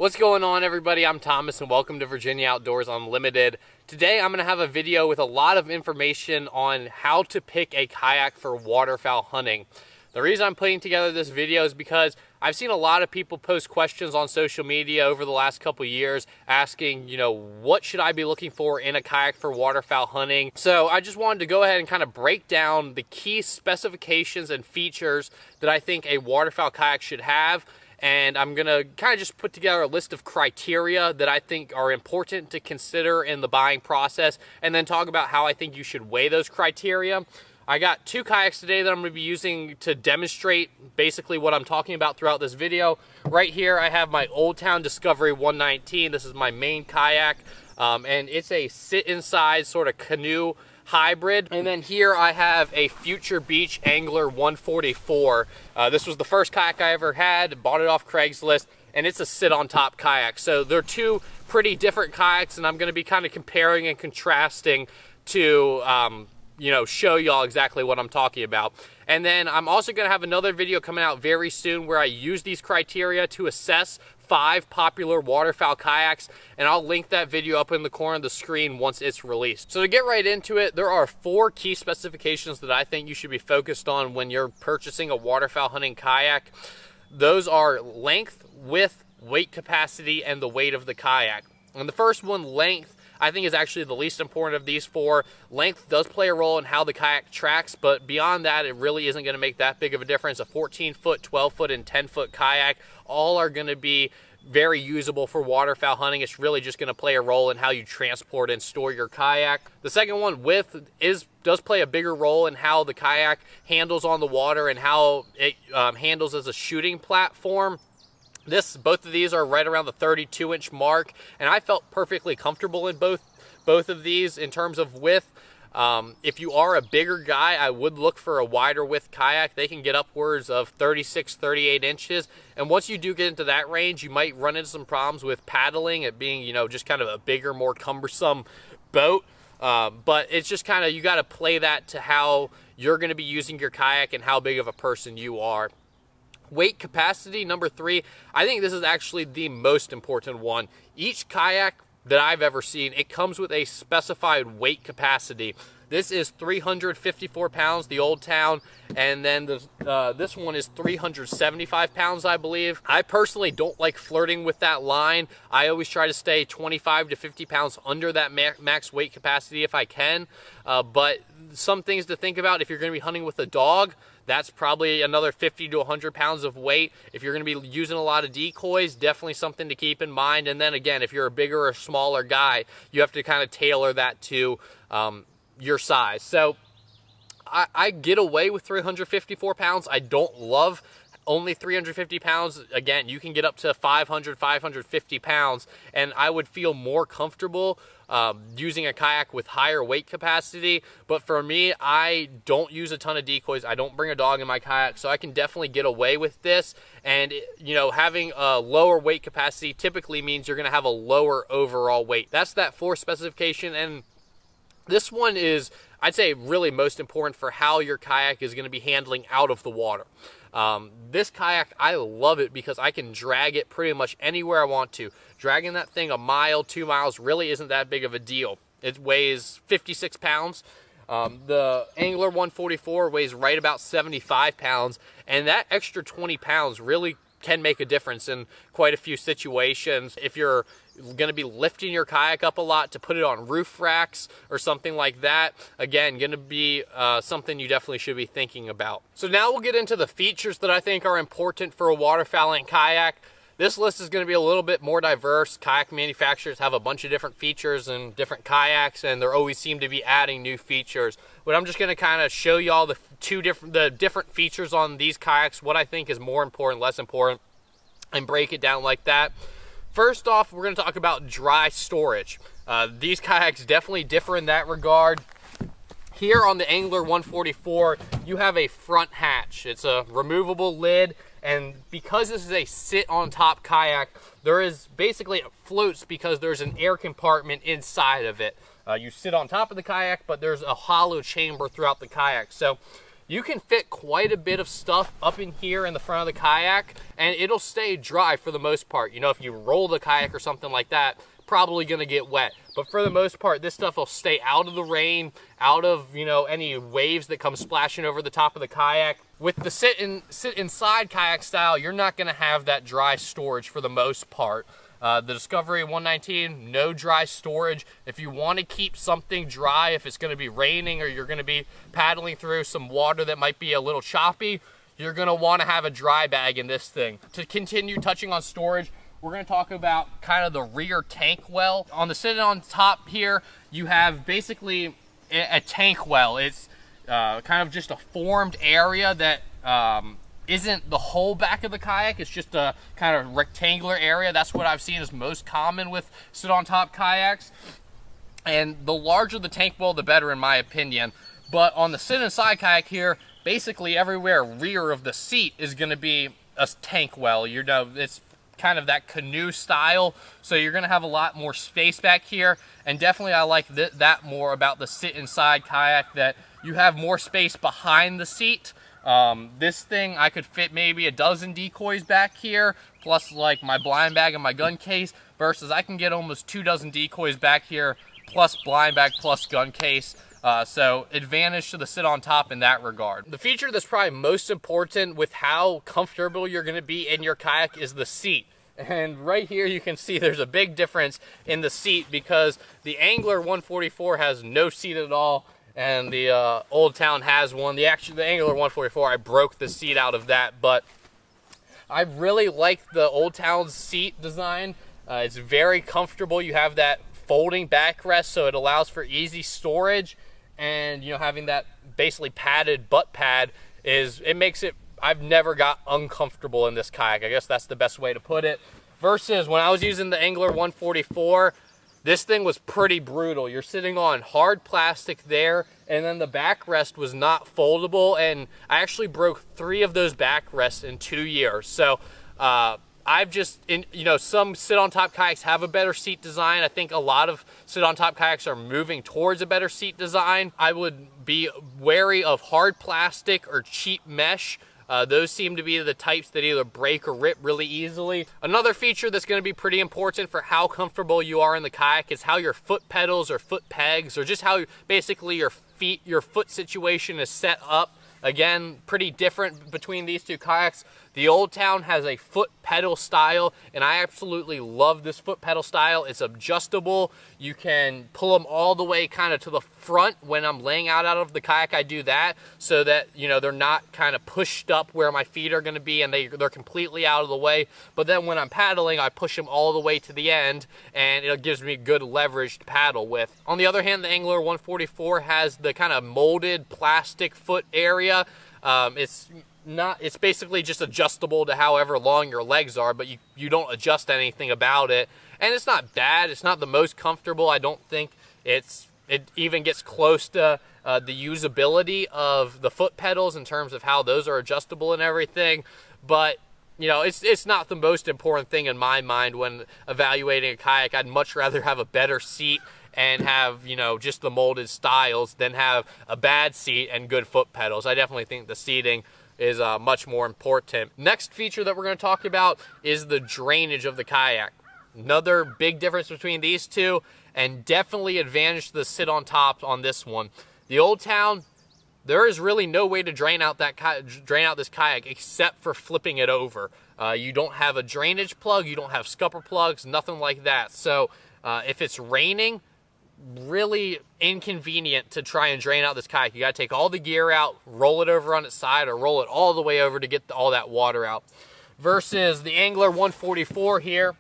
What's going on, everybody? I'm Thomas and welcome to Virginia Outdoors Unlimited. Today I'm going to have a video with a lot of information on how to pick a kayak for waterfowl hunting. The reason I'm putting together this video is because I've seen a lot of people post questions on social media over the last couple years asking, what should I be looking for in a kayak for waterfowl hunting? So I just wanted to go ahead and kind of break down the key specifications and features that I think a waterfowl kayak should have. And I'm going to kind of just put together a list of criteria that I think are important to consider in the buying process, and then talk about how I think you should weigh those criteria. I got two kayaks today that I'm going to be using to demonstrate basically what I'm talking about throughout this video. Right here I have my Old Town Discovery 119. This is my main kayak, and it's a sit inside sort of canoe hybrid. And then here I have a Future Beach Angler 144. This was the first kayak I ever had, bought it off Craigslist, and it's a sit on top kayak. So they're two pretty different kayaks, and I'm going to be kind of comparing and contrasting to show y'all exactly what I'm talking about. And then I'm also going to have another video coming out very soon where I use these criteria to assess 5 popular waterfowl kayaks, and I'll link that video up in the corner of the screen once it's released. So to get right into it, there are 4 key specifications that I think you should be focused on when you're purchasing a waterfowl hunting kayak. Those are length, width, weight capacity, and the weight of the kayak. And the first one, length, I think is actually the least important of these 4. Length does play a role in how the kayak tracks, but beyond that, it really isn't going to make that big of a difference. A 14-foot, 12-foot, and 10-foot kayak all are going to be very usable for waterfowl hunting. It's really just going to play a role in how you transport and store your kayak. The second one, width, does play a bigger role in how the kayak handles on the water and how it handles as a shooting platform. Both of these are right around the 32-inch mark, and I felt perfectly comfortable in both of these in terms of width. If you are a bigger guy, I would look for a wider width kayak. They can get upwards of 36, 38 inches, and once you do get into that range, you might run into some problems with paddling, it being, just kind of a bigger, more cumbersome boat. But it's just kind of, you got to play that to how you're going to be using your kayak and how big of a person you are. Weight capacity, number 3, I think this is actually the most important one. Each kayak that I've ever seen, it comes with a specified weight capacity. This is 354 pounds, the Old Town, and then this one is 375 pounds, I believe. I personally don't like flirting with that line. I always try to stay 25 to 50 pounds under that max weight capacity if I can. But some things to think about: if you're going to be hunting with a dog, that's probably another 50 to 100 pounds of weight. If you're going to be using a lot of decoys, definitely something to keep in mind. And then again, if you're a bigger or smaller guy, you have to kind of tailor that to your size. So I get away with 354 pounds. I don't love only 350 pounds. Again, you can get up to 500, 550 pounds, and I would feel more comfortable using a kayak with higher weight capacity. But for me, I don't use a ton of decoys. I don't bring a dog in my kayak, so I can definitely get away with this. And having a lower weight capacity typically means you're going to have a lower overall weight. That's that 4th specification, and this one is, I'd say, really most important for how your kayak is going to be handling out of the water. This kayak, I love it because I can drag it pretty much anywhere I want to. Dragging that thing a mile, 2 miles really isn't that big of a deal. It weighs 56 pounds. The Angler 144 weighs right about 75 pounds, and that extra 20 pounds really can make a difference in quite a few situations. If you're going to be lifting your kayak up a lot to put it on roof racks or something like that, again, going to be something you definitely should be thinking about. So now we'll get into the features that I think are important for a waterfowling kayak. This list is going to be a little bit more diverse. Kayak manufacturers have a bunch of different features and different kayaks, and they always seem to be adding new features. But I'm just going to kind of show y'all the different features on these kayaks, what I think is more important, less important, and break it down like that. First off, we're going to talk about dry storage. These kayaks definitely differ in that regard. Here on the Angler 144, you have a front hatch. It's a removable lid, and because this is a sit on top kayak, there is basically, it floats because there's an air compartment inside of it. You sit on top of the kayak, but there's a hollow chamber throughout the kayak. So you can fit quite a bit of stuff up in here in the front of the kayak, and it'll stay dry for the most part. You know, if you roll the kayak or something like that, probably gonna get wet. But for the most part, this stuff will stay out of the rain, out of, you know, any waves that come splashing over the top of the kayak. With the sit inside kayak style, you're not gonna have that dry storage for the most part. The Discovery 119, no dry storage. If you want to keep something dry, if it's going to be raining or you're going to be paddling through some water that might be a little choppy, you're going to want to have a dry bag in this thing. To continue touching on storage, we're going to talk about kind of the rear tank well. On the sitting on top here, you have basically a tank well. It's kind of just a formed area that isn't the whole back of the kayak. It's just a kind of rectangular area. That's what I've seen is most common with sit on top kayaks. And the larger the tank well, the better in my opinion. But on the sit inside kayak here, basically everywhere rear of the seat is going to be a tank well. You know, it's kind of that canoe style, so you're going to have a lot more space back here. And definitely I like that more about the sit inside kayak, that you have more space behind the seat. This thing, I could fit maybe a dozen decoys back here, plus like my blind bag and my gun case, versus I can get almost 2 dozen decoys back here, plus blind bag, plus gun case. So advantage to the sit on top in that regard. The feature that's probably most important with how comfortable you're going to be in your kayak is the seat. And right here you can see there's a big difference in the seat, because the Angler 144 has no seat at all, and the Old Town has one. The Angler 144, I broke the seat out of that, but I really like the Old Town's seat design. It's very comfortable. You have that folding backrest, so it allows for easy storage, and you know, having that basically padded butt pad makes it, I've never got uncomfortable in this kayak. I guess that's the best way to put it. Versus when I was using the Angler 144, this thing was pretty brutal. You're sitting on hard plastic there, and then the backrest was not foldable, and I actually broke 3 of those backrests in 2 years. So I've just, you know, some sit-on-top kayaks have a better seat design. I think a lot of sit-on-top kayaks are moving towards a better seat design. I would be wary of hard plastic or cheap mesh. Those seem to be the types that either break or rip really easily. Another feature that's going to be pretty important for how comfortable you are in the kayak is how your foot pedals or foot pegs, or just how basically your foot situation is set up. Again, pretty different between these two kayaks. The Old Town has a foot pedal style, and I absolutely love this foot pedal style. It's adjustable. You can pull them all the way kind of to the front. When I'm laying out of the kayak, I do that so that, you know, they're not kind of pushed up where my feet are going to be, and they're completely out of the way. But then when I'm paddling, I push them all the way to the end, and it gives me good leverage to paddle with. On the other hand, the Angler 144 has the kind of molded plastic foot area. It's basically just adjustable to however long your legs are, but you don't adjust anything about it. And it's not bad. It's not the most comfortable. I don't think it even gets close to the usability of the foot pedals in terms of how those are adjustable and everything. But you know, it's not the most important thing in my mind when evaluating a kayak. I'd much rather have a better seat and have, you know, just the molded styles than have a bad seat and good foot pedals. I definitely think the seating is much more important. Next feature that we're going to talk about is the drainage of the kayak. Another big difference between these two, and definitely advantage to the sit on top on this one. The Old Town, there is really no way to drain out this kayak except for flipping it over. You don't have a drainage plug, you don't have scupper plugs, nothing like that. So if it's raining, really inconvenient to try and drain out this kayak. You got to take all the gear out, roll it over on its side, or roll it all the way over to get all that water out. Versus the Angler 144 here,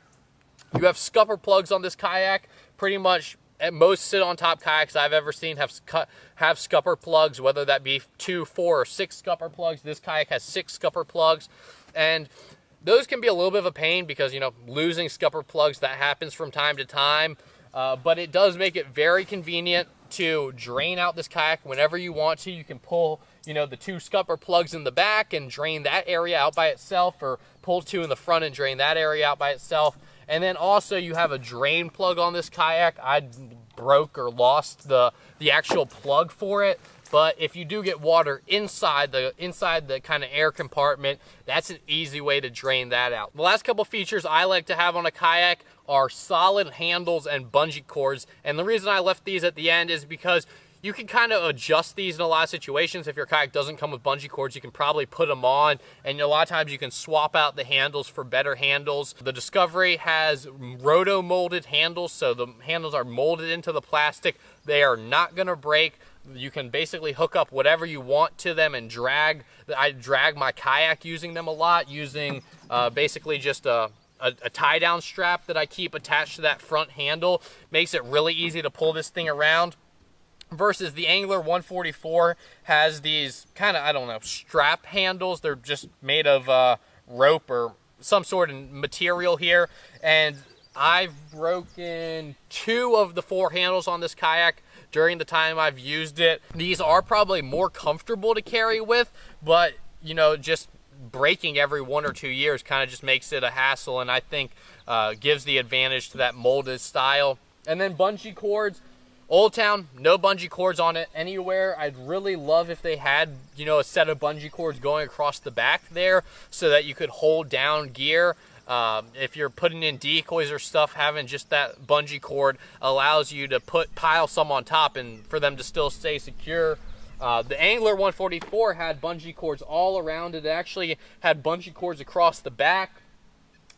you have scupper plugs on this kayak. Pretty much at most sit-on-top kayaks I've ever seen have scupper plugs, whether that be 2, 4, or 6 scupper plugs. This kayak has 6 scupper plugs, and those can be a little bit of a pain because, you know, losing scupper plugs, that happens from time to time. But it does make it very convenient to drain out this kayak whenever you want to. You can pull, you know, the 2 scupper plugs in the back and drain that area out by itself, or pull 2 in the front and drain that area out by itself. And then also you have a drain plug on this kayak. I broke or lost the actual plug for it, But if you do get water inside the kind of air compartment, that's an easy way to drain that out. The last couple features I like to have on a kayak are solid handles and bungee cords. And the reason I left these at the end is because you can kind of adjust these in a lot of situations. If your kayak doesn't come with bungee cords, you can probably put them on, and a lot of times you can swap out the handles for better handles. The Discovery has roto-molded handles, so the handles are molded into the plastic. They are not going to break. You can basically hook up whatever you want to them and drag. I drag my kayak using them a lot, using basically just a tie-down strap that I keep attached to that front handle. Makes it really easy to pull this thing around. Versus the Angler 144 has these kind of, I don't know, strap handles. They're just made of rope or some sort of material here. And I've broken 2 of the 4 handles on this kayak during the time I've used it. These are probably more comfortable to carry with, but, you know, just breaking every 1 or 2 years kind of just makes it a hassle, and I think gives the advantage to that molded style. And then bungee cords. Old Town, no bungee cords on it anywhere. I'd really love if they had, you know, a set of bungee cords going across the back there so that you could hold down gear. If you're putting in decoys or stuff, having just that bungee cord allows you to pile some on top and for them to still stay secure. The Angler 144 had bungee cords all around it. It actually had bungee cords across the back,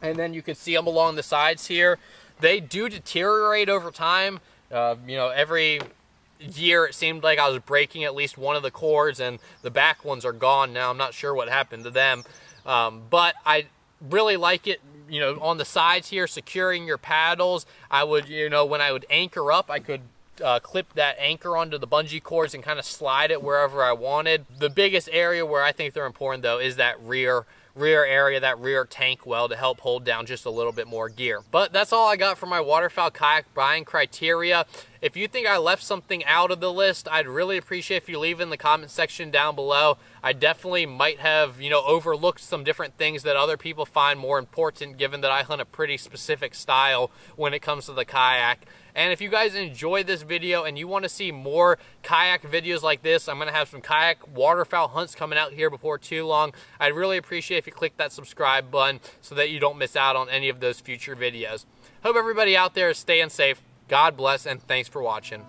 and then you could see them along the sides here. They do deteriorate over time. You know, every year it seemed like I was breaking at least one of the cords, and the back ones are gone now. I'm not sure what happened to them, but I really like it, you know, on the sides here, securing your paddles. I would, you know, when I would anchor up, I could clip that anchor onto the bungee cords and kind of slide it wherever I wanted. The biggest area where I think they're important, though, is that rear area, that rear tank well, to help hold down just a little bit more gear. But that's all I got for my waterfowl kayak buying criteria. If you think I left something out of the list, I'd really appreciate if you leave in the comment section down below. I definitely might have, you know, overlooked some different things that other people find more important, given that I hunt a pretty specific style when it comes to the kayak. And if you guys enjoyed this video and you want to see more kayak videos like this, I'm going to have some kayak waterfowl hunts coming out here before too long. I'd really appreciate if you click that subscribe button so that you don't miss out on any of those future videos. Hope everybody out there is staying safe. God bless, and thanks for watching.